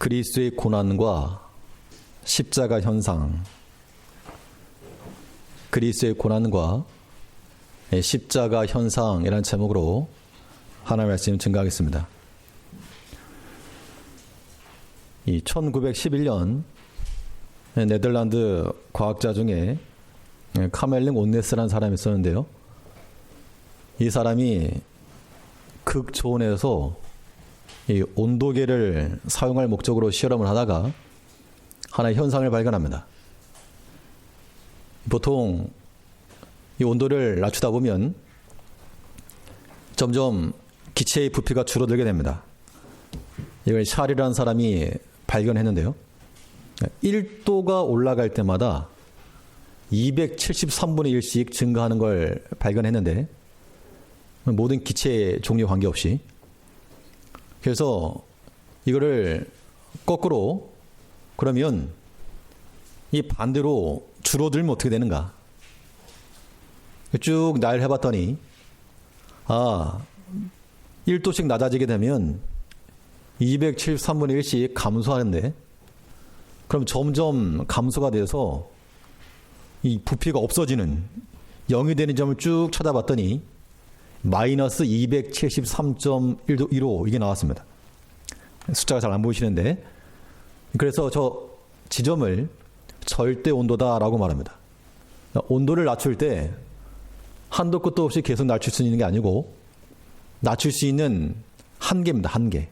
그리스도의 고난과 십자가 현상, 그리스도의 고난과 십자가 현상이라는 제목으로 하나님의 말씀을 증거하겠습니다. 이 1911년 네덜란드 과학자 중에 카멜링 온네스라는 사람이 있었는데요. 이 사람이 극초원에서 이 온도계를 사용할 목적으로 실험을 하다가 하나의 현상을 발견합니다. 보통 이 온도를 낮추다 보면 점점 기체의 부피가 줄어들게 됩니다. 이걸 샬이라는 사람이 발견했는데요. 1도가 올라갈 때마다 273분의 1씩 증가하는 걸 발견했는데, 모든 기체의 종류 관계없이. 그래서 이거를 거꾸로, 그러면 이 반대로 줄어들면 어떻게 되는가? 쭉 나열을 해봤더니 1도씩 낮아지게 되면 273분의 1씩 감소하는데, 그럼 점점 감소가 돼서 이 부피가 없어지는 0이 되는 점을 쭉 찾아봤더니 마이너스 273.15 이게 나왔습니다. 숫자가 잘 안 보이시는데, 그래서 저 지점을 절대 온도다라고 말합니다. 온도를 낮출 때 한도 끝도 없이 계속 낮출 수 있는 게 아니고 낮출 수 있는 한계입니다. 한계.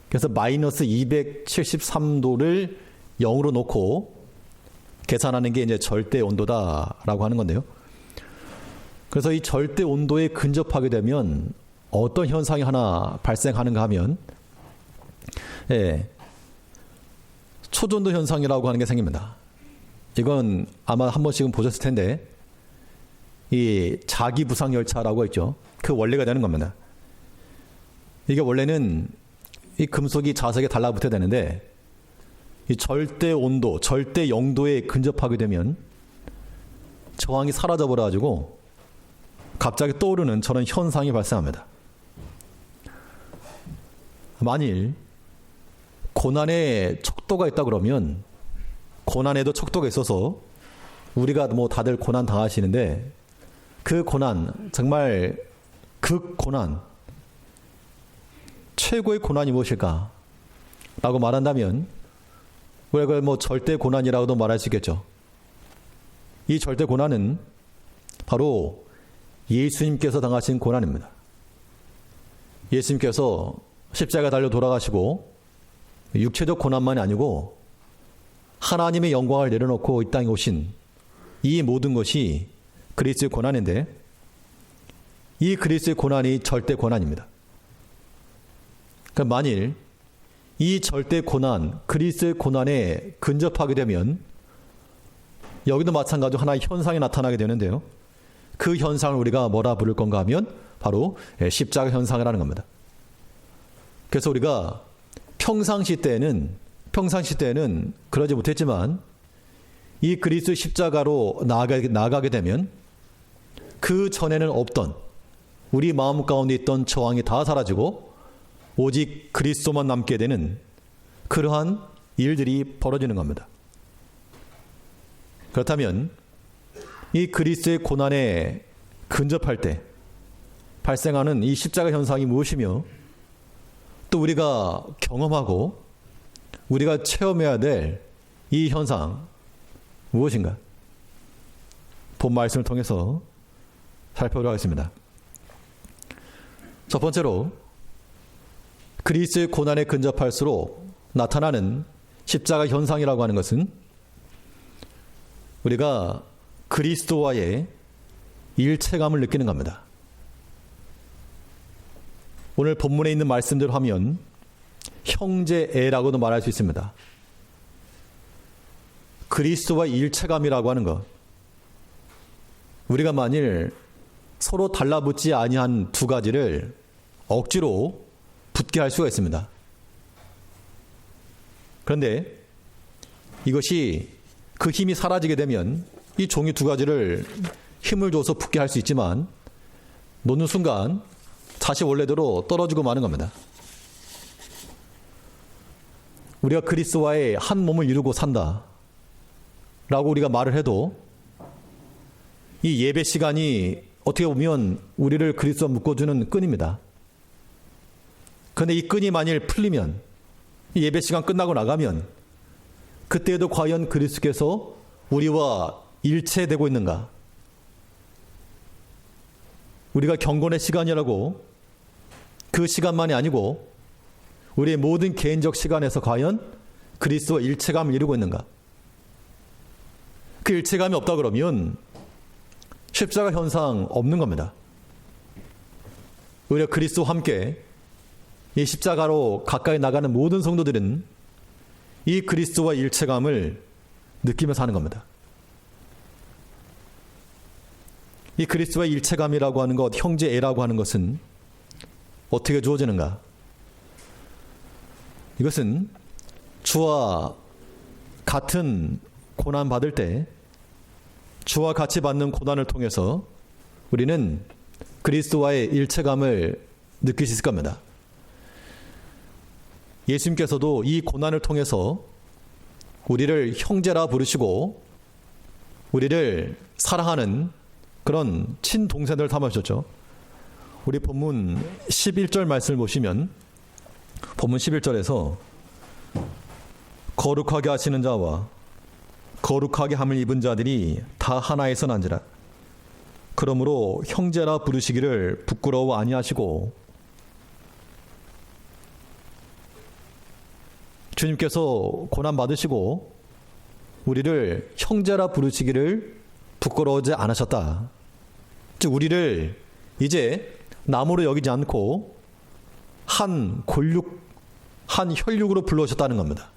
그래서 마이너스 273도를 0으로 놓고 계산하는 게 이제 절대 온도다라고 하는 건데요. 그래서 이 절대 온도에 근접하게 되면 어떤 현상이 하나 발생하는가 하면, 초전도 현상이라고 하는 게 생깁니다. 이건 아마 한 번씩은 보셨을 텐데, 이 자기부상열차라고 있죠. 그 원리가 되는 겁니다. 이게 원래는 이 금속이 자석에 달라붙어야 되는데, 이 절대 온도, 절대 0도에 근접하게 되면 저항이 사라져 버려가지고 갑자기 떠오르는 저런 현상이 발생합니다. 만일 고난에 척도가 있다 그러면, 고난에도 척도가 있어서 우리가 뭐 다들 고난 당하시는데, 그 고난, 정말 극고난, 최고의 고난이 무엇일까? 라고 말한다면 우리가 그걸 뭐 절대 고난이라고도 말할 수 있겠죠. 이 절대 고난은 바로 예수님께서 당하신 고난입니다. 예수님께서 십자가에 달려 돌아가시고 육체적 고난만이 아니고 하나님의 영광을 내려놓고 이 땅에 오신 이 모든 것이 그리스도의 고난인데, 이 그리스도의 고난이 절대 고난입니다. 그러니까 만일 이 절대 고난, 그리스도의 고난에 근접하게 되면 여기도 마찬가지로 하나의 현상이 나타나게 되는데요. 그 현상을 우리가 뭐라 부를 건가 하면 바로 십자가 현상이라는 겁니다. 그래서 우리가 평상시 때는 그러지 못했지만 이 그리스도의 십자가로 나아가게 되면 그 전에는 없던 우리 마음 가운데 있던 저항이 다 사라지고 오직 그리스도만 남게 되는 그러한 일들이 벌어지는 겁니다. 그렇다면 이 그리스도의 고난에 근접할 때 발생하는 이 십자가 현상이 무엇이며, 또 우리가 경험하고 우리가 체험해야 될 이 현상 무엇인가? 본 말씀을 통해서 살펴보도록 하겠습니다. 첫 번째로, 그리스도의 고난에 근접할수록 나타나는 십자가 현상이라고 하는 것은 우리가 그리스도와의 일체감을 느끼는 겁니다. 오늘 본문에 있는 말씀대로 하면 형제애라고도 말할 수 있습니다. 그리스도와 일체감이라고 하는 것, 우리가 만일 서로 달라붙지 아니한 두 가지를 억지로 붙게 할 수가 있습니다. 그런데 이것이 그 힘이 사라지게 되면 이 종이 두 가지를 힘을 줘서 붙게 할 수 있지만, 놓는 순간 다시 원래대로 떨어지고 마는 겁니다. 우리가 그리스도와의 한 몸을 이루고 산다 라고 우리가 말을 해도 이 예배 시간이 어떻게 보면 우리를 그리스도와 묶어주는 끈입니다. 그런데 이 끈이 만일 풀리면, 이 예배 시간 끝나고 나가면 그때에도 과연 그리스도께서 우리와 일체되고 있는가? 우리가 경건의 시간이라고 그 시간만이 아니고 우리의 모든 개인적 시간에서 과연 그리스도와 일체감을 이루고 있는가? 그 일체감이 없다 그러면 십자가 현상 없는 겁니다. 오히려 그리스도와 함께 이 십자가로 가까이 나가는 모든 성도들은 이 그리스도와 일체감을 느끼며 사는 겁니다. 이 그리스도와 일체감이라고 하는 것, 형제애라고 하는 것은 어떻게 주어지는가? 이것은 주와 같은 고난 받을 때 주와 같이 받는 고난을 통해서 우리는 그리스도와의 일체감을 느낄 수 있을 겁니다. 예수님께서도 이 고난을 통해서 우리를 형제라 부르시고 우리를 사랑하는 그런 친동생들을 삼아주셨죠. 우리 본문 11절 말씀을 보시면 본문 11절에서 거룩하게 하시는 자와 거룩하게 함을 입은 자들이 다 하나에서 난지라. 그러므로 형제라 부르시기를 부끄러워 아니하시고, 주님께서 고난 받으시고 우리를 형제라 부르시기를 부끄러워하지 않으셨다. 즉 우리를 이제 남으로 여기지 않고 한 골육, 한 혈육으로 불러오셨다는 겁니다.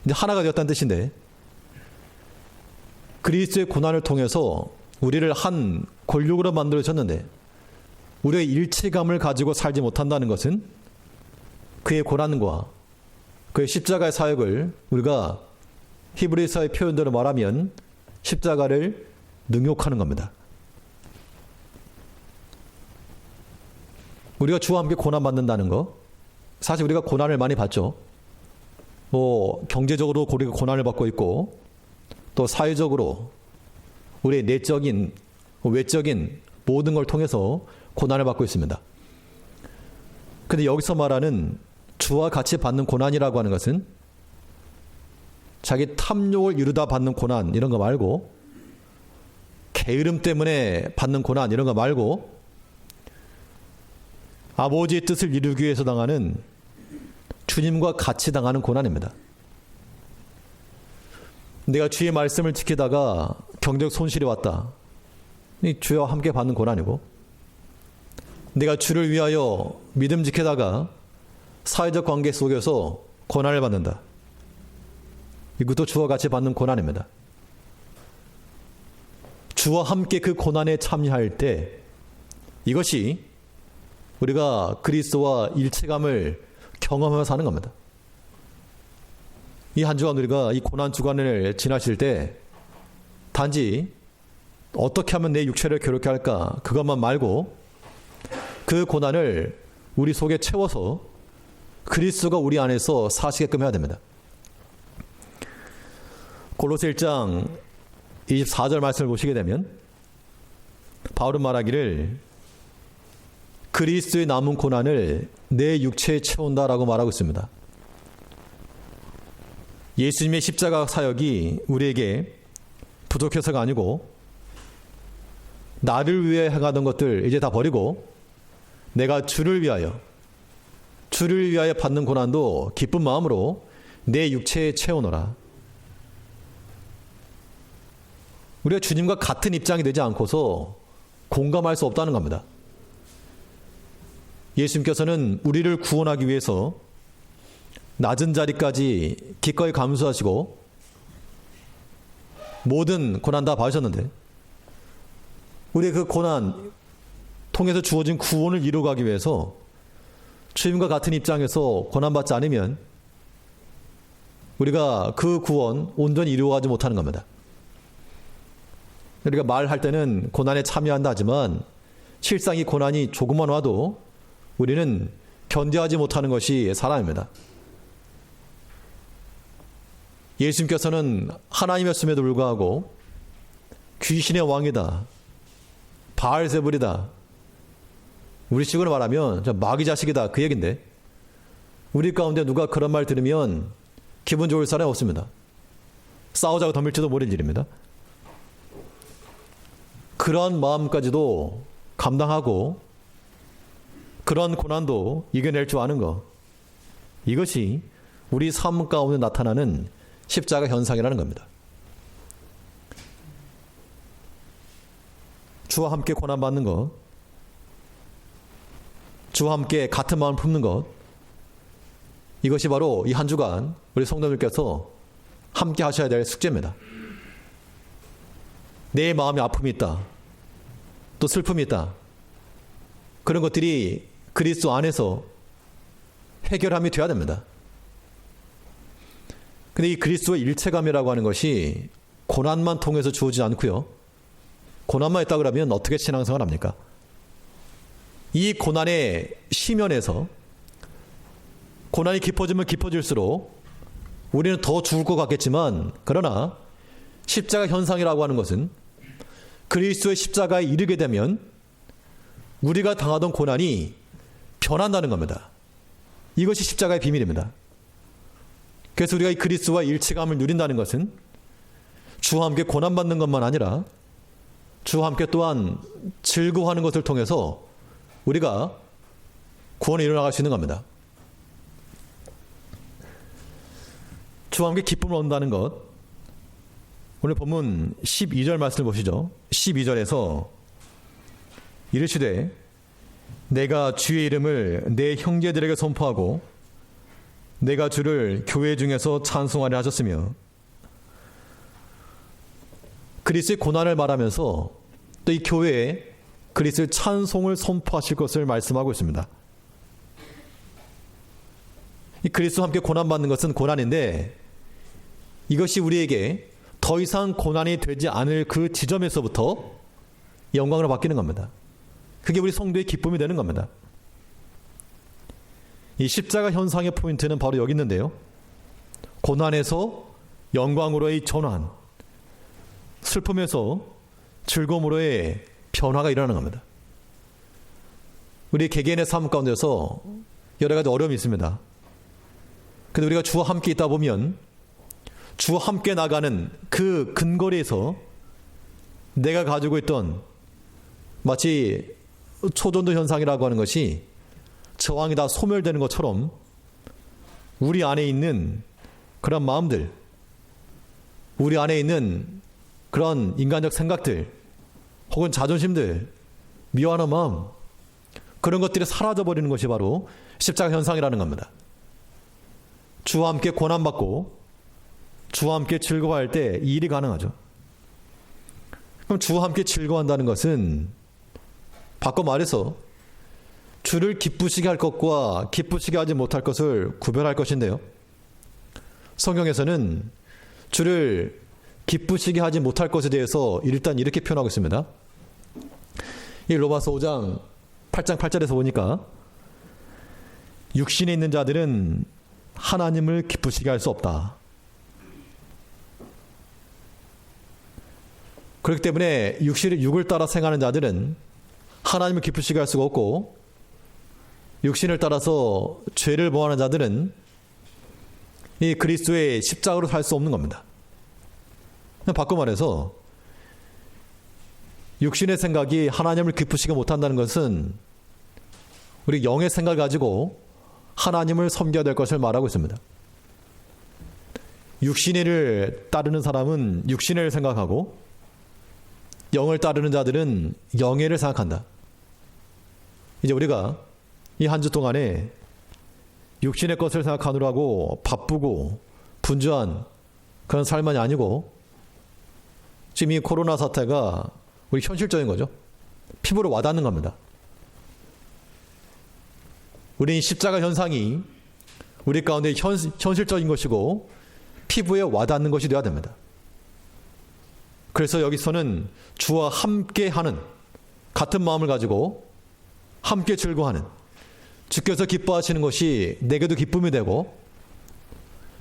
이제 하나가 되었다는 뜻인데, 그리스도의 고난을 통해서 우리를 한 골육으로 만들어주셨는데 우리의 일체감을 가지고 살지 못한다는 것은 그의 고난과 그의 십자가의 사역을 우리가 히브리서의 표현대로 말하면 십자가를 능욕하는 겁니다. 우리가 주와 함께 고난받는다는 거, 사실 우리가 고난을 많이 받죠. 경제적으로 우리가 고난을 받고 있고 또 사회적으로 우리의 내적인, 외적인 모든 걸 통해서 고난을 받고 있습니다. 그런데 여기서 말하는 주와 같이 받는 고난이라고 하는 것은 자기 탐욕을 이루다 받는 고난 이런 거 말고, 게으름 때문에 받는 고난 이런 거 말고, 아버지의 뜻을 이루기 위해서 당하는, 주님과 같이 당하는 고난입니다. 내가 주의 말씀을 지키다가 경제적 손실이 왔다. 주와 함께 받는 고난이고, 내가 주를 위하여 믿음 지키다가 사회적 관계 속에서 고난을 받는다. 이것도 주와 같이 받는 고난입니다. 주와 함께 그 고난에 참여할 때 이것이 우리가 그리스도와 일체감을 경험하며 사는 겁니다. 이 한 주간 우리가 이 고난 주간을 지나실 때 단지 어떻게 하면 내 육체를 괴롭게 할까 그것만 말고 그 고난을 우리 속에 채워서 그리스도가 우리 안에서 사시게끔 해야 됩니다. 골로새 1장 24절 말씀을 보시게 되면 바울은 말하기를 그리스도의 남은 고난을 내 육체에 채운다라고 말하고 있습니다. 예수님의 십자가 사역이 우리에게 부족해서가 아니고 나를 위해 행하던 것들 이제 다 버리고 내가 주를 위하여 받는 고난도 기쁜 마음으로 내 육체에 채우노라. 우리가 주님과 같은 입장이 되지 않고서 공감할 수 없다는 겁니다. 예수님께서는 우리를 구원하기 위해서 낮은 자리까지 기꺼이 감수하시고 모든 고난 다 받으셨는데 우리의 그 고난 통해서 주어진 구원을 이루어가기 위해서 주님과 같은 입장에서 고난받지 않으면 우리가 그 구원 온전히 이루어가지 못하는 겁니다. 우리가 말할 때는 고난에 참여한다 하지만 실상 이 고난이 조금만 와도 우리는 견뎌하지 못하는 것이 사람입니다. 예수님께서는 하나님이었음에도 불구하고 귀신의 왕이다, 바알세불이다, 우리 식으로 말하면 마귀 자식이다, 그 얘긴데, 우리 가운데 누가 그런 말 들으면 기분 좋을 사람이 없습니다. 싸우자고 덤빌지도 모를 일입니다. 그런 마음까지도 감당하고 그런 고난도 이겨낼 줄 아는 것, 이것이 우리 삶 가운데 나타나는 십자가 현상이라는 겁니다. 주와 함께 고난받는 것, 주와 함께 같은 마음을 품는 것, 이것이 바로 이 한 주간 우리 성도님께서 함께 하셔야 될 숙제입니다. 내 마음에 아픔이 있다, 또 슬픔이 있다, 그런 것들이 그리스도 안에서 해결함이 되어야 됩니다. 근데 이 그리스도의 일체감이라고 하는 것이 고난만 통해서 주어지지 않고요. 고난만 있다 그러면 어떻게 신앙생활 합니까? 이 고난의 시면에서 고난이 깊어지면 깊어질수록 우리는 더 죽을 것 같겠지만, 그러나 십자가 현상이라고 하는 것은 그리스도의 십자가에 이르게 되면 우리가 당하던 고난이 변한다는 겁니다. 이것이 십자가의 비밀입니다. 그래서 우리가 이 그리스도와 일체감을 누린다는 것은 주와 함께 고난받는 것만 아니라 주와 함께 또한 즐거워하는 것을 통해서 우리가 구원에 이뤄나갈 수 있는 겁니다. 주와 함께 기쁨을 얻는다는 것, 오늘 본문 12절 말씀을 보시죠. 12절에서 이르시되 내가 주의 이름을 내 형제들에게 선포하고 내가 주를 교회 중에서 찬송하려 하셨으며, 그리스도의 고난을 말하면서 또 이 교회에 그리스도의 찬송을 선포하실 것을 말씀하고 있습니다. 이 그리스도와 함께 고난받는 것은 고난인데, 이것이 우리에게 더 이상 고난이 되지 않을 그 지점에서부터 영광으로 바뀌는 겁니다. 그게 우리 성도의 기쁨이 되는 겁니다. 이 십자가 현상의 포인트는 바로 여기 있는데요. 고난에서 영광으로의 전환, 슬픔에서 즐거움으로의 변화가 일어나는 겁니다. 우리 개개인의 삶 가운데서 여러 가지 어려움이 있습니다. 근데 우리가 주와 함께 있다 보면 주와 함께 나가는 그 근거리에서 내가 가지고 있던 마치 초전도 현상이라고 하는 것이 저항이 다 소멸되는 것처럼 우리 안에 있는 그런 마음들, 우리 안에 있는 그런 인간적 생각들, 혹은 자존심들, 미워하는 마음, 그런 것들이 사라져버리는 것이 바로 십자가 현상이라는 겁니다. 주와 함께 고난받고 주와 함께 즐거워할 때 이 일이 가능하죠. 그럼 주와 함께 즐거워한다는 것은 바꿔 말해서 주를 기쁘시게 할 것과 기쁘시게 하지 못할 것을 구별할 것인데요. 성경에서는 주를 기쁘시게 하지 못할 것에 대해서 일단 이렇게 표현하고 있습니다. 이 로마서 5장 8장 8절에서 보니까 육신에 있는 자들은 하나님을 기쁘시게 할 수 없다. 그렇기 때문에 육을 따라 생하는 자들은 하나님을 기쁘시게 할 수가 없고, 육신을 따라서 죄를 범하는 자들은 이 그리스도의 십자가로 살 수 없는 겁니다. 바꿔 말해서 육신의 생각이 하나님을 기쁘시게 못한다는 것은 우리 영의 생각을 가지고 하나님을 섬겨야 될 것을 말하고 있습니다. 육신을 따르는 사람은 육신을 생각하고 영을 따르는 자들은 영예를 생각한다. 이제 우리가 이 한 주 동안에 육신의 것을 생각하느라고 바쁘고 분주한 그런 삶만이 아니고, 지금 이 코로나 사태가 우리 현실적인 거죠. 피부로 와닿는 겁니다. 우리 십자가 현상이 우리 가운데 현실적인 것이고 피부에 와닿는 것이 되어야 됩니다. 그래서 여기서는 주와 함께하는, 같은 마음을 가지고 함께 즐거워하는, 주께서 기뻐하시는 것이 내게도 기쁨이 되고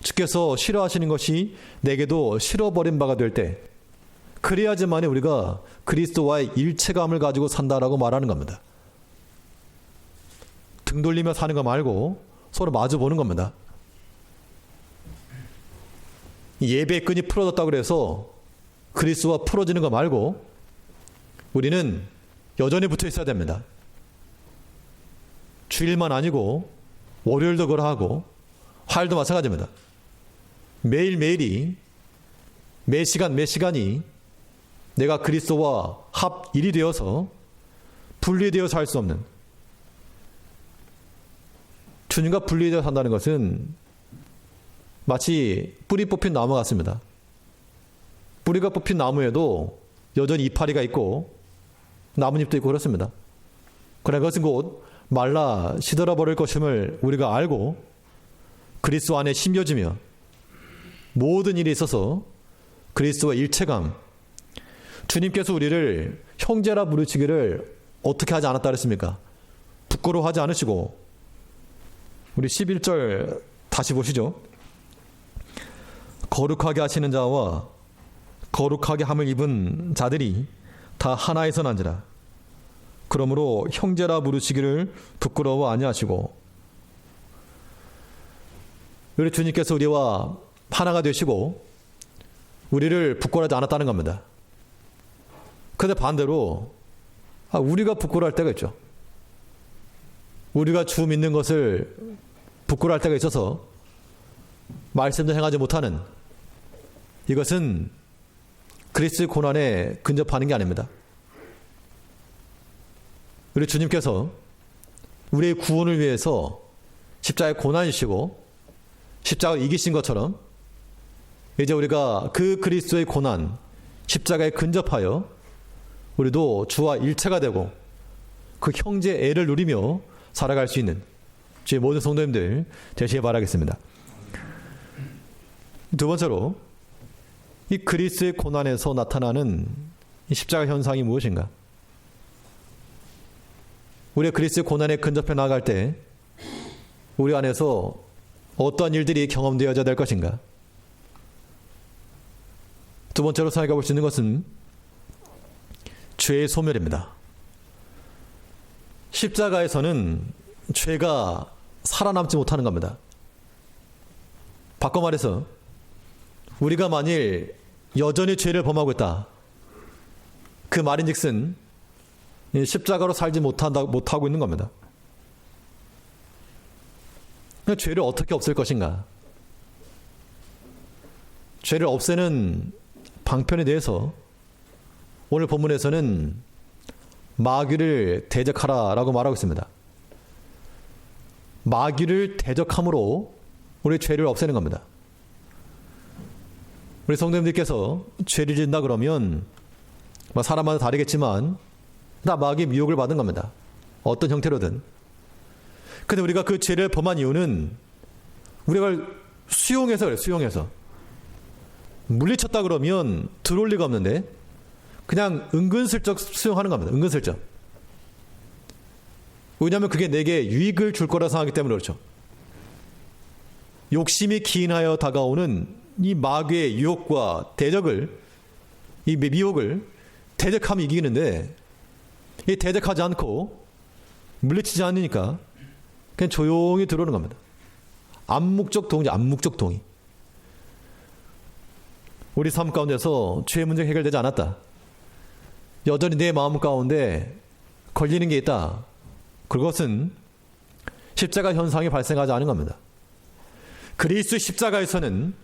주께서 싫어하시는 것이 내게도 싫어버린 바가 될 때, 그래야지만 우리가 그리스도와의 일체감을 가지고 산다라고 말하는 겁니다. 등 돌리며 사는 거 말고 서로 마주 보는 겁니다. 예배의 끈이 풀어졌다고 그래서 그리스도와 풀어지는 거 말고 우리는 여전히 붙어 있어야 됩니다. 주일만 아니고 월요일도 그러하고 화요일도 마찬가지입니다. 매일매일이 매 시간이 내가 그리스도와 합일이 되어서 분리되어서 살 수 없는, 주님과 분리되어 산다는 것은 마치 뿌리 뽑힌 나무 같습니다. 뿌리가 뽑힌 나무에도 여전히 이파리가 있고 나뭇잎도 있고 그렇습니다. 그러나 그것은 곧 말라 시들어 버릴 것임을 우리가 알고 그리스도 안에 심겨지며 모든 일에 있어서 그리스도와 일체감, 주님께서 우리를 형제라 부르시기를 어떻게 하지 않았다 그랬습니까? 부끄러워하지 않으시고, 우리 11절 다시 보시죠. 거룩하게 하시는 자와 거룩하게 함을 입은 자들이 다 하나에서 난지라. 그러므로 형제라 부르시기를 부끄러워 아니하시고, 우리 주님께서 우리와 하나가 되시고 우리를 부끄러워하지 않았다는 겁니다. 그런데 반대로 우리가 부끄러워할 때가 있죠. 우리가 주 믿는 것을 부끄러워할 때가 있어서 말씀도 행하지 못하는, 이것은 그리스도의 고난에 근접하는 게 아닙니다. 우리 주님께서 우리의 구원을 위해서 십자가에 고난이시고 십자가를 이기신 것처럼 이제 우리가 그 그리스도의 고난, 십자가에 근접하여 우리도 주와 일체가 되고 그 형제 애를 누리며 살아갈 수 있는 주의 모든 성도님들 되시길 바라겠습니다. 두 번째로, 이 그리스도의 고난에서 나타나는 이 십자가 현상이 무엇인가? 우리가 그리스도의 고난에 근접해 나아갈 때 우리 안에서 어떠한 일들이 경험되어야 될 것인가? 두 번째로 생각해 볼 수 있는 것은 죄의 소멸입니다. 십자가에서는 죄가 살아남지 못하는 겁니다. 바꿔 말해서 우리가 만일 여전히 죄를 범하고 있다, 그 말인즉슨 십자가로 살지 못하고 있는 겁니다. 죄를 어떻게 없앨 것인가? 죄를 없애는 방편에 대해서 오늘 본문에서는 마귀를 대적하라라고 말하고 있습니다. 마귀를 대적함으로 우리 죄를 없애는 겁니다. 우리 성도님들께서 죄를 짓는다 그러면 사람마다 다르겠지만 다 마귀의 미혹을 받은 겁니다. 어떤 형태로든. 근데 우리가 그 죄를 범한 이유는 우리가 수용해서 그래요. 수용해서. 물리쳤다 그러면 들어올 리가 없는데 그냥 은근슬쩍 수용하는 겁니다. 은근슬쩍. 왜냐하면 그게 내게 유익을 줄 거라 생각하기 때문에 그렇죠. 욕심이 기인하여 다가오는 이 마귀의 유혹과 대적을, 이 미혹을 대적하면 이기는데, 이 대적하지 않고 물리치지 않으니까 그냥 조용히 들어오는 겁니다. 암묵적 동의, 암묵적 동의. 우리 삶 가운데서 죄의 문제가 해결되지 않았다, 여전히 내 마음 가운데 걸리는 게 있다, 그것은 십자가 현상이 발생하지 않은 겁니다. 그리스도의 십자가에서는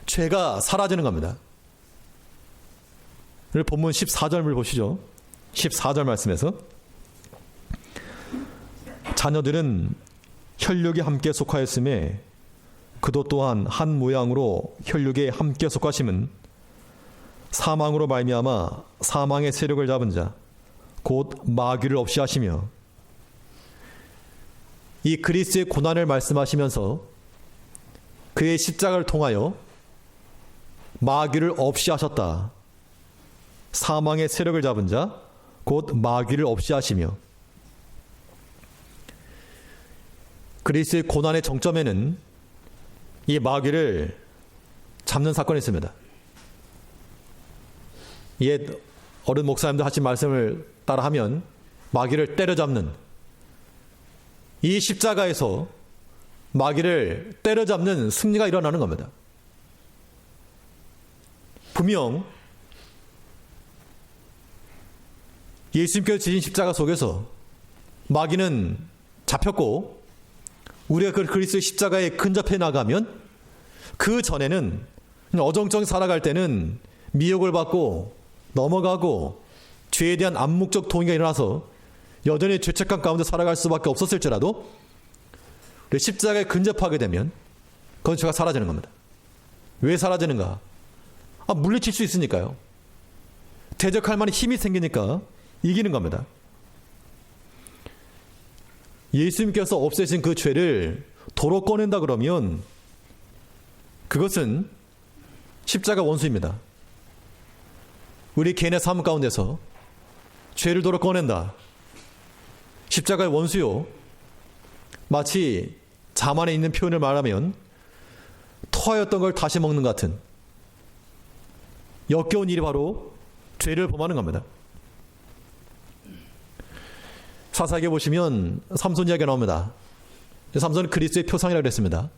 죄가 사라지는 겁니다. 본문 14절을 보시죠. 14절 말씀에서 자녀들은 혈육에 함께 속하였음에 그도 또한 한 모양으로 혈육에 함께 속하심은 사망으로 말미암아 사망의 세력을 잡은 자 곧 마귀를 없이 하시며, 이 그리스도의 고난을 말씀하시면서 그의 십자가를 통하여 마귀를 없이 하셨다. 사망의 세력을 잡은 자 곧 마귀를 없이 하시며, 그리스도의 고난의 정점에는 이 마귀를 잡는 사건이 있습니다. 옛 어른 목사님들 하신 말씀을 따라하면 마귀를 때려잡는, 이 십자가에서 마귀를 때려잡는 승리가 일어나는 겁니다. 분명 예수님께서 지신 십자가 속에서 마귀는 잡혔고, 우리가 그 그리스도의 십자가에 근접해 나가면, 그 전에는 어정쩡히 살아갈 때는 미혹을 받고 넘어가고 죄에 대한 암묵적 동의가 일어나서 여전히 죄책감 가운데 살아갈 수밖에 없었을지라도, 십자가에 근접하게 되면 그건 죄가 사라지는 겁니다. 왜 사라지는가? 물리칠 수 있으니까요. 대적할 만한 힘이 생기니까 이기는 겁니다. 예수님께서 없애신 그 죄를 도로 꺼낸다 그러면 그것은 십자가 원수입니다. 우리 개인의 삶 가운데서 죄를 도로 꺼낸다. 십자가의 원수요. 마치 자만에 있는 표현을 말하면 토하였던 걸 다시 먹는 것 같은 역겨운 일이 바로 죄를 범하는 겁니다. 사사기에 보시면 삼손 이야기가 나옵니다. 삼손은 그리스도의 표상이라고 그랬습니다.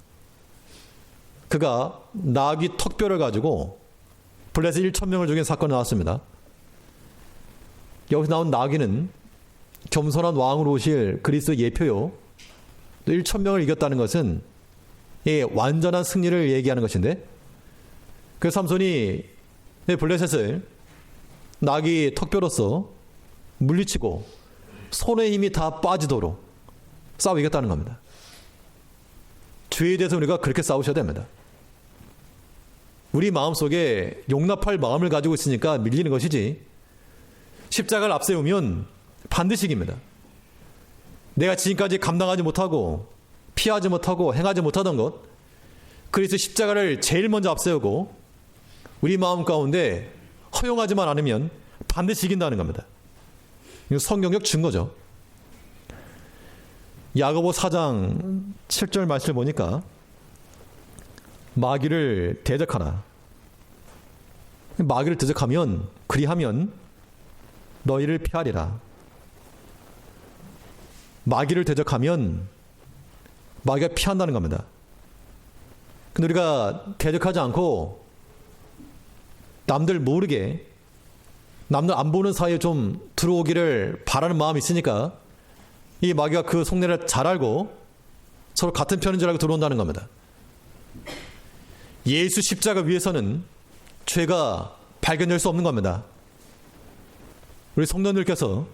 그가 나귀 턱뼈를 가지고 블레셋 1,000명을 죽인 사건이 나왔습니다. 여기서 나온 나귀는 겸손한 왕으로 오실 그리스도의 예표요. 또 1,000명을 이겼다는 것은 완전한 승리를 얘기하는 것인데, 그 삼손이 블레셋을 나귀 턱뼈로서 물리치고 손의 힘이 다 빠지도록 싸워 이겼다는 겁니다. 죄에 대해서 우리가 그렇게 싸우셔야 됩니다. 우리 마음속에 용납할 마음을 가지고 있으니까 밀리는 것이지, 십자가를 앞세우면 반드시 이깁니다. 내가 지금까지 감당하지 못하고 피하지 못하고 행하지 못하던 것, 그래서 십자가를 제일 먼저 앞세우고 우리 마음 가운데 허용하지만 않으면 반드시 이긴다는 겁니다. 이거 성경적 증거죠. 야고보 4장 7절 말씀을 보니까 마귀를 대적하라. 마귀를 대적하면, 그리하면 너희를 피하리라. 마귀를 대적하면 마귀가 피한다는 겁니다. 근데 우리가 대적하지 않고 남들 모르게, 남들 안 보는 사이에 좀 들어오기를 바라는 마음이 있으니까 이 마귀가 그 속내를 잘 알고 서로 같은 편인 줄 알고 들어온다는 겁니다. 예수 십자가 위에서는 죄가 발견될 수 없는 겁니다. 우리 성도님들께서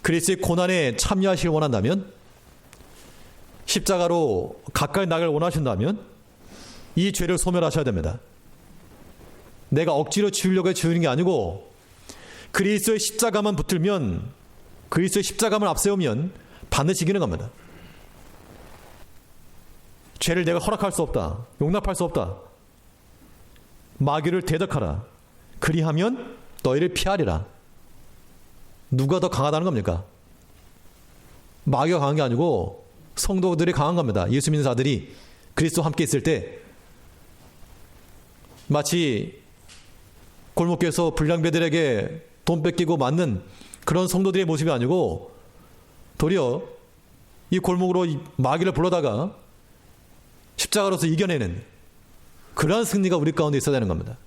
그리스도의 고난에 참여하시길 원한다면, 십자가로 가까이 나가길 원하신다면 이 죄를 소멸하셔야 됩니다. 내가 억지로 지우려고 지우는 게 아니고, 그리스도의 십자가만 붙들면, 그리스도의 십자가만 앞세우면 반드시 이기는 겁니다. 죄를 내가 허락할 수 없다. 용납할 수 없다. 마귀를 대적하라. 그리하면 너희를 피하리라. 누가 더 강하다는 겁니까? 마귀가 강한 게 아니고 성도들이 강한 겁니다. 예수 믿는 자들이 그리스도와 함께 있을 때, 마치 골목길에서 불량배들에게 돈 뺏기고 맞는 그런 성도들의 모습이 아니고, 도리어 이 골목으로 마귀를 불러다가 십자가로서 이겨내는 그러한 승리가 우리 가운데 있어야 되는 겁니다.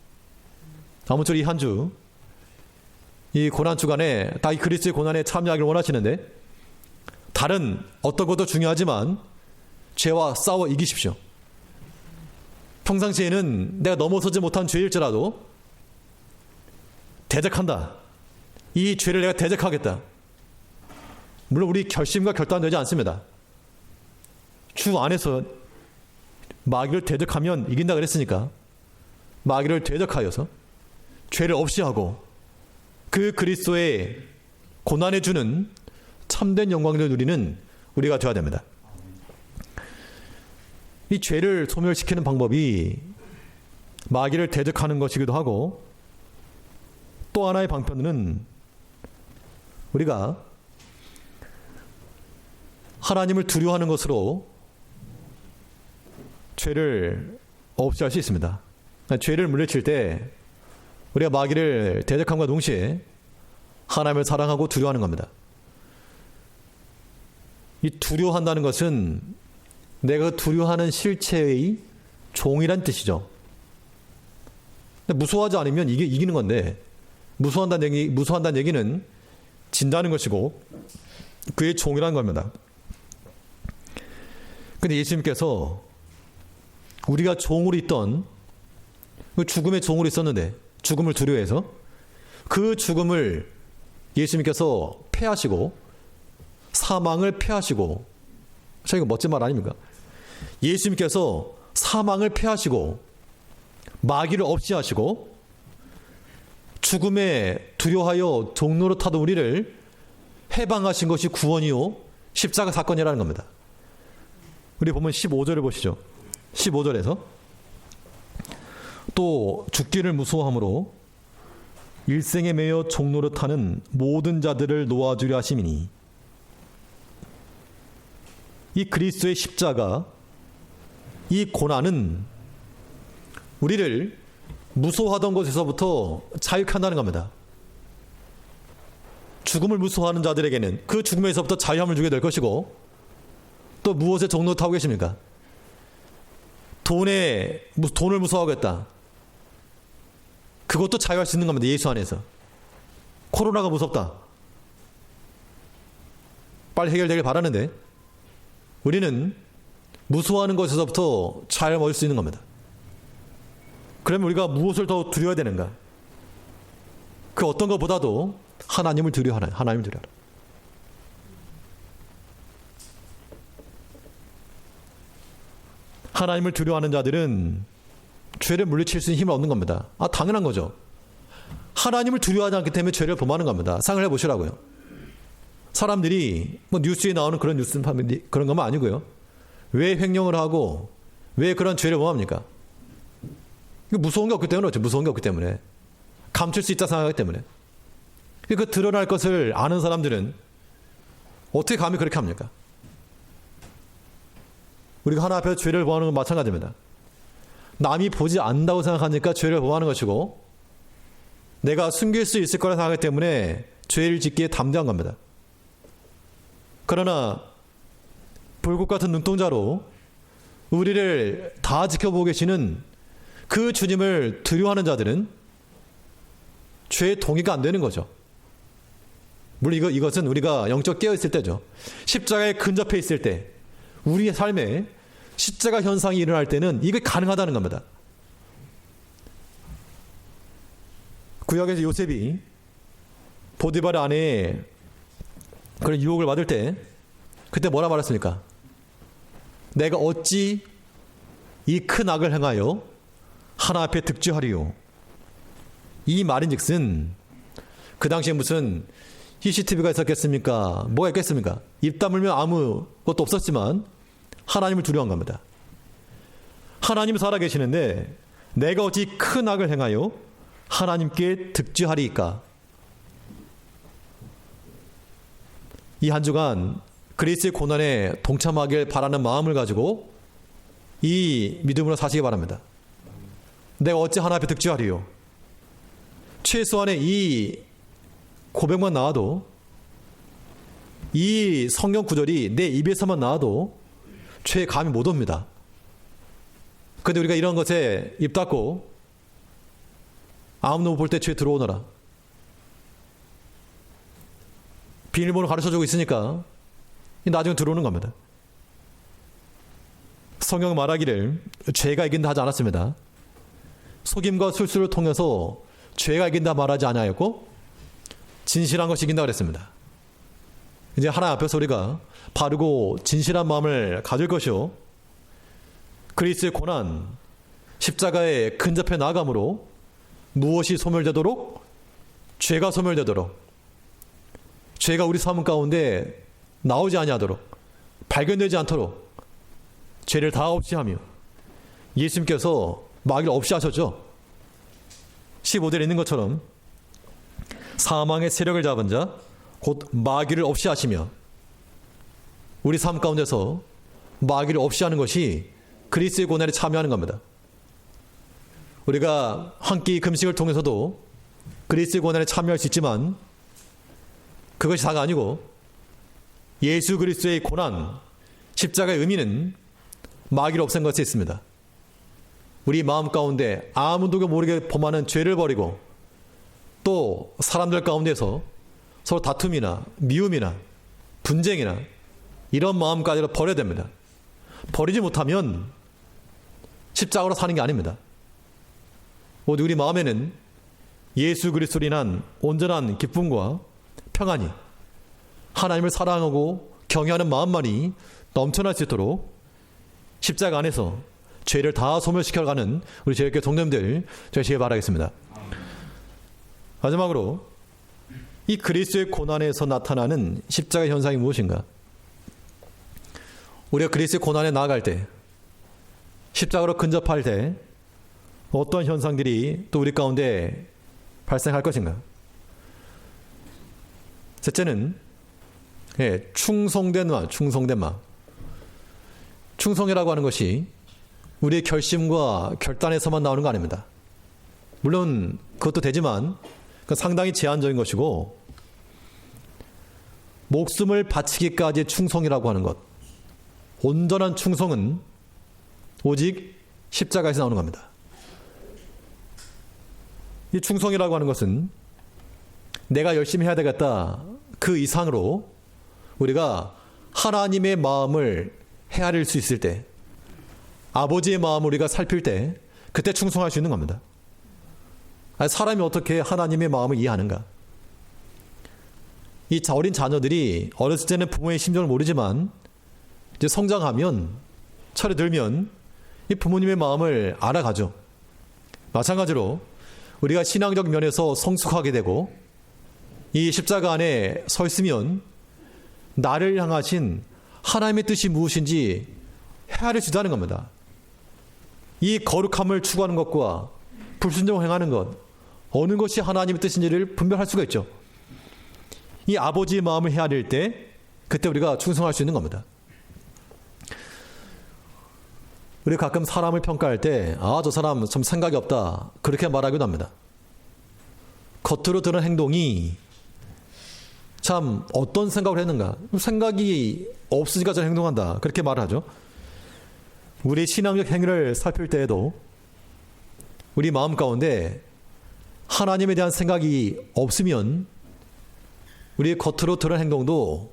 아무쪼록 이 한 주, 이 고난 주간에 다 이 그리스도의 고난에 참여하기를 원하시는데, 다른 어떤 것도 중요하지만 죄와 싸워 이기십시오. 평상시에는 내가 넘어서지 못한 죄일지라도 대적한다. 이 죄를 내가 대적하겠다. 물론 우리 결심과 결단은 되지 않습니다. 주 안에서 마귀를 대적하면 이긴다 그랬으니까 마귀를 대적하여서 죄를 없이 하고 그 그리스도의 고난에 주는 참된 영광을 누리는 우리가 되어야 됩니다. 이 죄를 소멸시키는 방법이 마귀를 대적하는 것이기도 하고, 또 하나의 방편은 우리가 하나님을 두려워하는 것으로 죄를 없이 할 수 있습니다. 죄를 물리칠 때 우리가 마귀를 대적함과 동시에 하나님을 사랑하고 두려워하는 겁니다. 이 두려워한다는 것은 내가 두려워하는 실체의 종이란 뜻이죠. 무서워하지 않으면 이게 이기는 건데, 무서워한다는 얘기는 진다는 것이고 그의 종이라는 겁니다. 근데 예수님께서 우리가 종으로 있던 죽음의 종으로 있었는데, 죽음을 두려워해서 그 죽음을 예수님께서 패하시고 사망을 패하시고, 참 이거 멋진 말 아닙니까? 예수님께서 사망을 패하시고 마귀를 없이 하시고 죽음에 두려워하여 종로로 타던 우리를 해방하신 것이 구원이요 십자가 사건이라는 겁니다. 우리 보면 15절을 보시죠. 15절에서 또 죽기를 무서워함으로 일생에 매여 종로로 타는 모든 자들을 놓아주려 하심이니, 이 그리스도의 십자가, 이 고난은 우리를 무서워하던 것에서부터 자유케 한다는 겁니다. 죽음을 무서워하는 자들에게는 그 죽음에서부터 자유함을 주게 될 것이고, 또 무엇에 종로 타고 계십니까? 돈을 무서워하겠다. 그것도 자유할 수 있는 겁니다. 예수 안에서. 코로나가 무섭다. 빨리 해결되길 바라는데 우리는 무서워하는 것에서부터 자유를 얻을 수 있는 겁니다. 그러면 우리가 무엇을 더 두려워야 되는가? 그 어떤 것보다도 하나님을 두려워하라. 하나님을 두려워하라. 하나님을 두려워하는 자들은 죄를 물리칠 수 있는 힘을 얻는 겁니다. 당연한 거죠. 하나님을 두려워하지 않기 때문에 죄를 범하는 겁니다. 상을 해보시라고요. 사람들이 뉴스에 나오는 그런 뉴스 그런 것만 아니고요. 왜 횡령을 하고 왜 그런 죄를 범합니까? 무서운 게 없기 때문에 그렇죠. 무서운 게 없기 때문에. 감출 수 있다 생각하기 때문에. 그 드러날 것을 아는 사람들은 어떻게 감히 그렇게 합니까? 우리가 하나 앞에서 죄를 범하는 건 마찬가지입니다. 남이 보지 않는다고 생각하니까 죄를 범하는 것이고, 내가 숨길 수 있을 거라 생각하기 때문에 죄를 짓기에 담대한 겁니다. 그러나 불꽃 같은 눈동자로 우리를 다 지켜보고 계시는 그 주님을 두려워하는 자들은 죄의 동의가 안 되는 거죠. 물론 이것은 우리가 영적 깨어있을 때죠. 십자가에 근접해 있을 때, 우리의 삶에 십자가 현상이 일어날 때는 이게 가능하다는 겁니다. 구약에서 요셉이 보디발 아내의 그런 유혹을 받을 때 그때 뭐라 말했습니까? 내가 어찌 이 큰 악을 행하여 하나 앞에 득죄하리요. 이 말인즉슨 그 당시에 무슨 CCTV가 있었겠습니까? 뭐가 있겠습니까? 입 다물면 아무것도 없었지만 하나님을 두려워한 겁니다. 하나님 살아계시는데 내가 어찌 큰 악을 행하여 하나님께 득죄하리이까? 이 한 주간 그리스의 고난에 동참하길 바라는 마음을 가지고 이 믿음으로 사시기 바랍니다. 내가 어찌 하나 앞에 득죄하리요? 최소한의 이 고백만 나와도, 이 성경 구절이 내 입에서만 나와도 죄에 감이 못 옵니다. 그런데 우리가 이런 것에 입 닫고 아무도 못 볼 때 죄 들어오너라, 비밀번호 가르쳐주고 있으니까 나중에 들어오는 겁니다. 성경 말하기를 죄가 이긴다 하지 않았습니다. 속임과 술수를 통해서 죄가 이긴다 말하지 않았고 진실한 것이 이긴다 그랬습니다. 이제 하나님 앞에서 우리가 바르고 진실한 마음을 가질 것이요, 그리스의 고난, 십자가에 근접해 나아감으로 무엇이 소멸되도록? 죄가 소멸되도록, 죄가 우리 삶 가운데 나오지 아니하도록, 발견되지 않도록 죄를 다 없이 하며, 예수님께서 마귀를 없이 하셨죠. 15절에 있는 것처럼 사망의 세력을 잡은 자 곧 마귀를 없이 하시며, 우리 삶 가운데서 마귀를 없이 하는 것이 그리스도의 고난에 참여하는 겁니다. 우리가 한 끼 금식을 통해서도 그리스도의 고난에 참여할 수 있지만 그것이 다가 아니고 예수 그리스도의 고난, 십자가의 의미는 마귀를 없앤 것에 있습니다. 우리 마음 가운데 아무도 모르게 범하는 죄를 버리고 또 사람들 가운데서 서로 다툼이나 미움이나 분쟁이나 이런 마음까지도 버려야 됩니다. 버리지 못하면 십자가로 사는 게 아닙니다. 모두 우리 마음에는 예수 그리스도로 인한 온전한 기쁨과 평안이, 하나님을 사랑하고 경외하는 마음만이 넘쳐날 수 있도록 십자가 안에서 죄를 다 소멸시켜가는 우리 제일교회 동료들 되시길 바라겠습니다. 마지막으로 이 그리스도의 고난에서 나타나는 십자가 현상이 무엇인가? 우리가 그리스도의 고난에 나아갈 때, 십자가로 근접할 때 어떤 현상들이 또 우리 가운데 발생할 것인가? 셋째는 충성된 마음. 충성이라고 하는 것이 우리의 결심과 결단에서만 나오는 거 아닙니다. 물론 그것도 되지만 그건 상당히 제한적인 것이고, 목숨을 바치기까지의 충성이라고 하는 것, 온전한 충성은 오직 십자가에서 나오는 겁니다. 이 충성이라고 하는 것은 내가 열심히 해야 되겠다, 그 이상으로 우리가 하나님의 마음을 헤아릴 수 있을 때, 아버지의 마음을 우리가 살필 때 그때 충성할 수 있는 겁니다. 사람이 어떻게 하나님의 마음을 이해하는가? 이 어린 자녀들이 어렸을 때는 부모의 심정을 모르지만 이제 성장하면, 철이 들면 이 부모님의 마음을 알아가죠. 마찬가지로 우리가 신앙적 면에서 성숙하게 되고 이 십자가 안에 서 있으면 나를 향하신 하나님의 뜻이 무엇인지 헤아릴 수 있다는 겁니다. 이 거룩함을 추구하는 것과 불순종을 행하는 것, 어느 것이 하나님의 뜻인지를 분별할 수가 있죠. 이 아버지의 마음을 헤아릴 때 그때 우리가 충성할 수 있는 겁니다. 우리가 가끔 사람을 평가할 때 저 사람 좀 생각이 없다, 그렇게 말하기도 합니다. 겉으로 드러난 행동이 참 어떤 생각을 했는가, 생각이 없으니까 저는 행동한다, 그렇게 말을 하죠. 우리 신앙적 행위를 살필 때에도 우리 마음 가운데 하나님에 대한 생각이 없으면 우리의 겉으로 드러난 행동도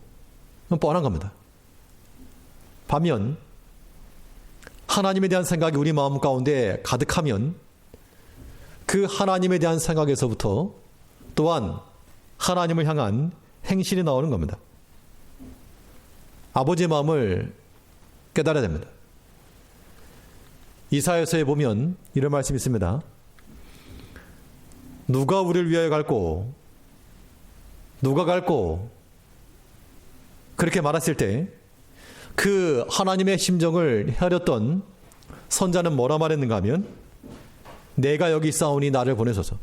뻔한 겁니다. 반면 하나님에 대한 생각이 우리 마음 가운데 가득하면 그 하나님에 대한 생각에서부터 또한 하나님을 향한 행실이 나오는 겁니다. 아버지의 마음을 깨달아야 됩니다. 이사야서에 보면 이런 말씀이 있습니다. 누가 우리를 위하여 갈꼬? 누가 갈꼬? 그렇게 말했을 때 그 하나님의 심정을 헤아렸던 선자는 뭐라 말했는가 하면, 내가 여기 있사오니 나를 보내소서.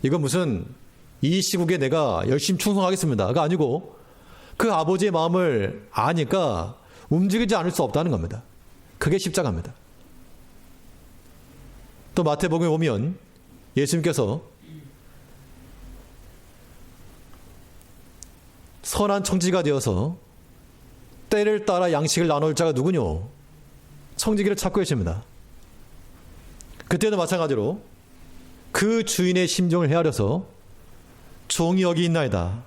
이건 무슨 이 시국에 내가 열심히 충성하겠습니다가 아니고 그 아버지의 마음을 아니까 움직이지 않을 수 없다는 겁니다. 그게 십자가입니다. 또 마태복음에 보면 예수님께서 선한 청지가 되어서 때를 따라 양식을 나눌 자가 누구뇨? 청지기를 찾고 계십니다. 그때도 마찬가지로 그 주인의 심정을 헤아려서 종이 여기 있나이다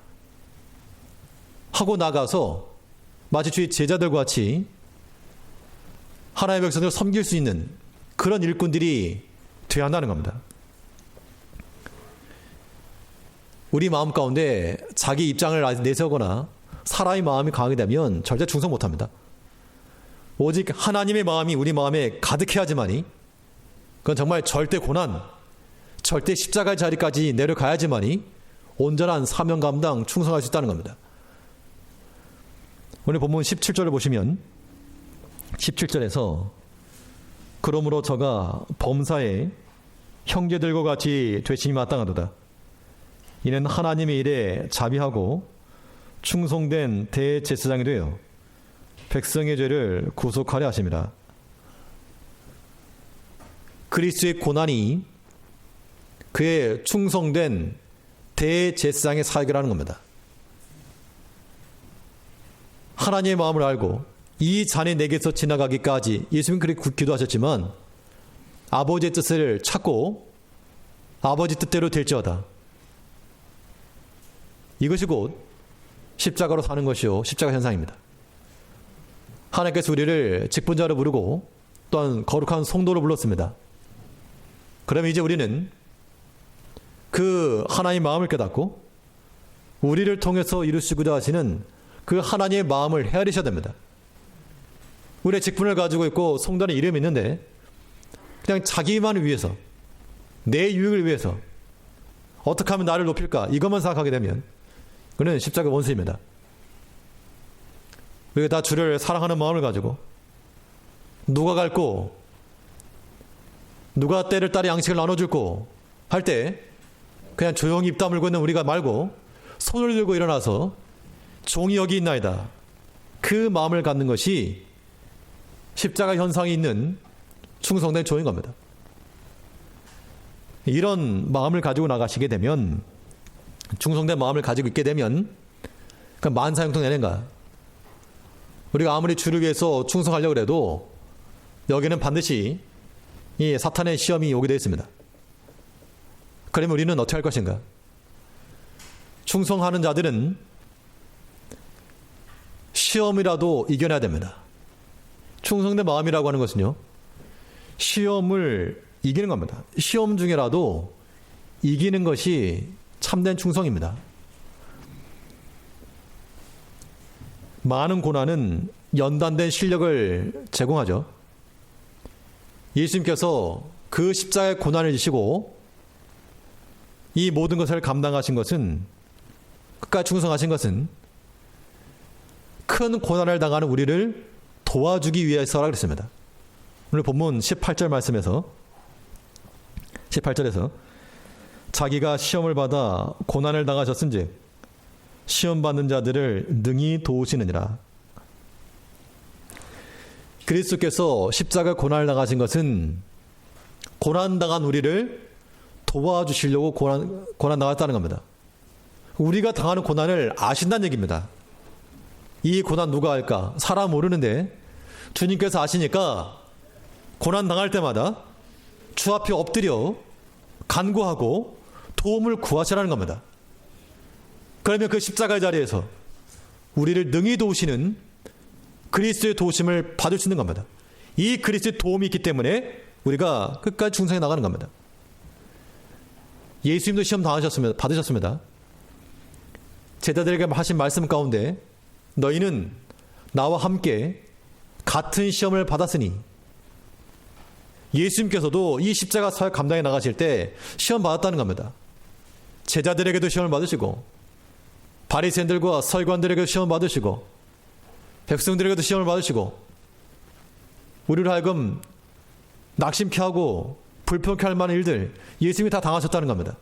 하고 나가서 마치 주의 제자들과 같이 하나님의 백성들을 섬길 수 있는 그런 일꾼들이 되어야 한다는 겁니다. 우리 마음 가운데 자기 입장을 내세우거나 사람의 마음이 강하게 되면 절대 충성 못합니다. 오직 하나님의 마음이 우리 마음에 가득해야지만이, 그건 정말 절대 고난, 절대 십자가의 자리까지 내려가야지만이 온전한 사명 감당 충성할 수 있다는 겁니다. 오늘 본문 17절을 보시면 17절에서 그러므로 저가 범사에 형제들과 같이 되심이 마땅하도다. 이는 하나님의 일에 자비하고 충성된 대제사장이 되어 백성의 죄를 구속하려 하심이라. 그리스도의 고난이 그의 충성된 대제사장의 사역이라는 겁니다. 하나님의 마음을 알고 이 잔이 내게서 지나가기까지 예수님은 그렇게 기도하셨지만 아버지의 뜻을 찾고 아버지 뜻대로 될지어다. 이것이 곧 십자가로 사는 것이요 십자가 현상입니다. 하나님께서 우리를 직분자로 부르고 또한 거룩한 성도로 불렀습니다. 그러면 이제 우리는 그 하나님의 마음을 깨닫고 우리를 통해서 이루시고자 하시는 그 하나님의 마음을 헤아리셔야 됩니다. 우리의 직분을 가지고 있고 성도는 이름이 있는데 그냥 자기만을 위해서 내 유익을 위해서 어떻게 하면 나를 높일까 이것만 생각하게 되면 그는 십자가 원수입니다. 우리가 다 주를 사랑하는 마음을 가지고 누가 갈고 누가 때를 따라 양식을 나눠줄고 할 때 그냥 조용히 입 다물고 있는 우리가 말고 손을 들고 일어나서 종이 여기 있나이다. 그 마음을 갖는 것이 십자가 현상이 있는 충성된 종인 겁니다. 이런 마음을 가지고 나가시게 되면 충성된 마음을 가지고 있게 되면 그 만사형통되는가. 우리가 아무리 주를 위해서 충성하려고 해도 여기는 반드시 이 사탄의 시험이 오게 되어 있습니다. 그러면 우리는 어떻게 할 것인가? 충성하는 자들은 시험이라도 이겨내야 됩니다. 충성된 마음이라고 하는 것은요, 시험을 이기는 겁니다. 시험 중에라도 이기는 것이 참된 충성입니다. 많은 고난은 연단된 실력을 제공하죠. 예수님께서 그 십자가의 고난을 지시고 이 모든 것을 감당하신 것은, 끝까지 충성하신 것은 큰 고난을 당하는 우리를 도와주기 위해서라 그랬습니다. 오늘 본문 18절 말씀에서 18절에서 자기가 시험을 받아 고난을 당하셨은즉 시험 받는 자들을 능히 도우시느니라. 그리스도께서 십자가 고난을 당하신 것은 고난 당한 우리를 도와주시려고 고난 당했다는 겁니다. 우리가 당하는 고난을 아신다는 얘기입니다. 이 고난 누가 할까? 사람 모르는데 주님께서 아시니까 고난 당할 때마다 주 앞에 엎드려 간구하고 도움을 구하시라는 겁니다. 그러면 그 십자가의 자리에서 우리를 능히 도우시는 그리스도의 도우심을 받을 수 있는 겁니다. 이 그리스도의 도움이 있기 때문에 우리가 끝까지 충성해 나가는 겁니다. 예수님도 시험 받으셨습니다. 제자들에게 하신 말씀 가운데 너희는 나와 함께 같은 시험을 받았으니, 예수님께서도 이 십자가 사역 감당해 나가실 때 시험 받았다는 겁니다. 제자들에게도 시험을 받으시고 바리새인들과 서기관들에게도 시험을 받으시고 백성들에게도 시험을 받으시고 우리를 하여금 낙심케 하고 불평케 할 만한 일들 예수님이 다 당하셨다는 겁니다.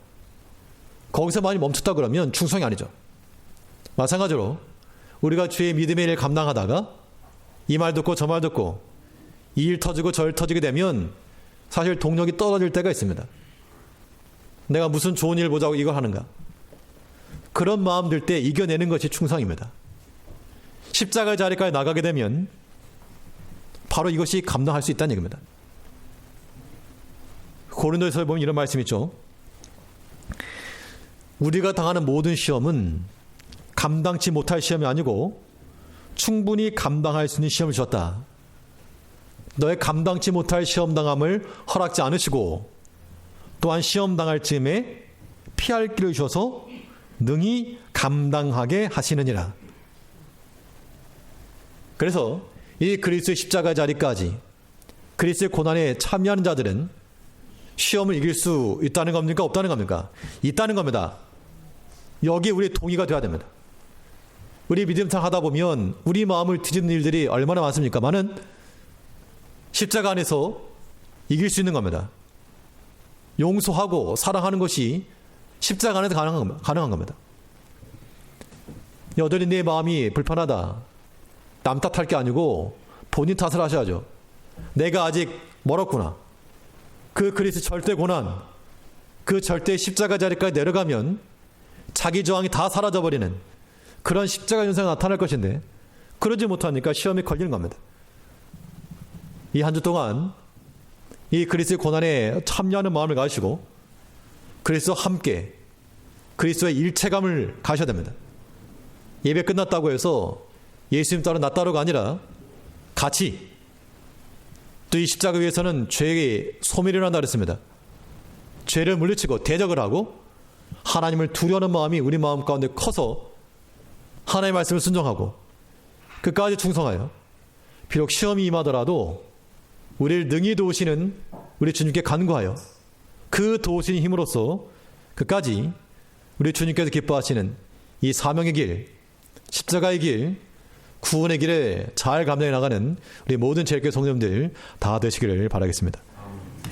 거기서 많이 멈췄다 그러면 충성이 아니죠. 마찬가지로 우리가 주의 믿음의 일을 감당하다가 이 말 듣고 저 말 듣고 이 일 터지고 저 일 터지게 되면 사실 동력이 떨어질 때가 있습니다. 내가 무슨 좋은 일 보자고 이걸 하는가. 그런 마음 들 때 이겨내는 것이 충성입니다. 십자가의 자리까지 나가게 되면 바로 이것이 감당할 수 있다는 얘기입니다. 고린도에서 보면 이런 말씀이 있죠. 우리가 당하는 모든 시험은 감당치 못할 시험이 아니고 충분히 감당할 수 있는 시험을 주셨다. 너의 감당치 못할 시험 당함을 허락지 않으시고 또한 시험 당할 즈음에 피할 길을 주셔서 능히 감당하게 하시느니라. 그래서 이 그리스도의 십자가 자리까지 그리스도의 고난에 참여하는 자들은 시험을 이길 수 있다는 겁니까? 없다는 겁니까? 있다는 겁니다. 여기에 우리의 동의가 돼야 됩니다. 우리 믿음상 하다 보면 우리 마음을 뒤집는 일들이 얼마나 많습니까? 많은 십자가 안에서 이길 수 있는 겁니다. 용서하고 사랑하는 것이 십자가 안에서 가능한 겁니다. 여전히 내 마음이 불편하다. 남 탓할 게 아니고 본인 탓을 하셔야죠. 내가 아직 멀었구나. 그 그리스도의 절대 고난, 그 절대 십자가 자리까지 내려가면 자기 저항이 다 사라져버리는 그런 십자가 현상이 나타날 것인데 그러지 못하니까 시험에 걸리는 겁니다. 이 한 주 동안 이 그리스도의 고난에 참여하는 마음을 가지시고 그리스도와 함께 그리스도의 일체감을 가셔야 됩니다. 예배 끝났다고 해서 예수님 따로 나 따로가 아니라 같이 또 이 십자가 위에서는 죄의 소멸이 일어난다 그랬습니다. 죄를 물리치고 대적을 하고 하나님을 두려워하는 마음이 우리 마음 가운데 커서 하나님의 말씀을 순종하고 끝까지 충성하여 비록 시험이 임하더라도 우리를 능히 도우시는 우리 주님께 간구하여 그 도우시는 힘으로써 끝까지 우리 주님께서 기뻐하시는 이 사명의 길, 십자가의 길, 구원의 길에 잘 감당해 나가는 우리 모든 제일교회 성도님들 다 되시기를 바라겠습니다.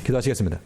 기도하시겠습니다.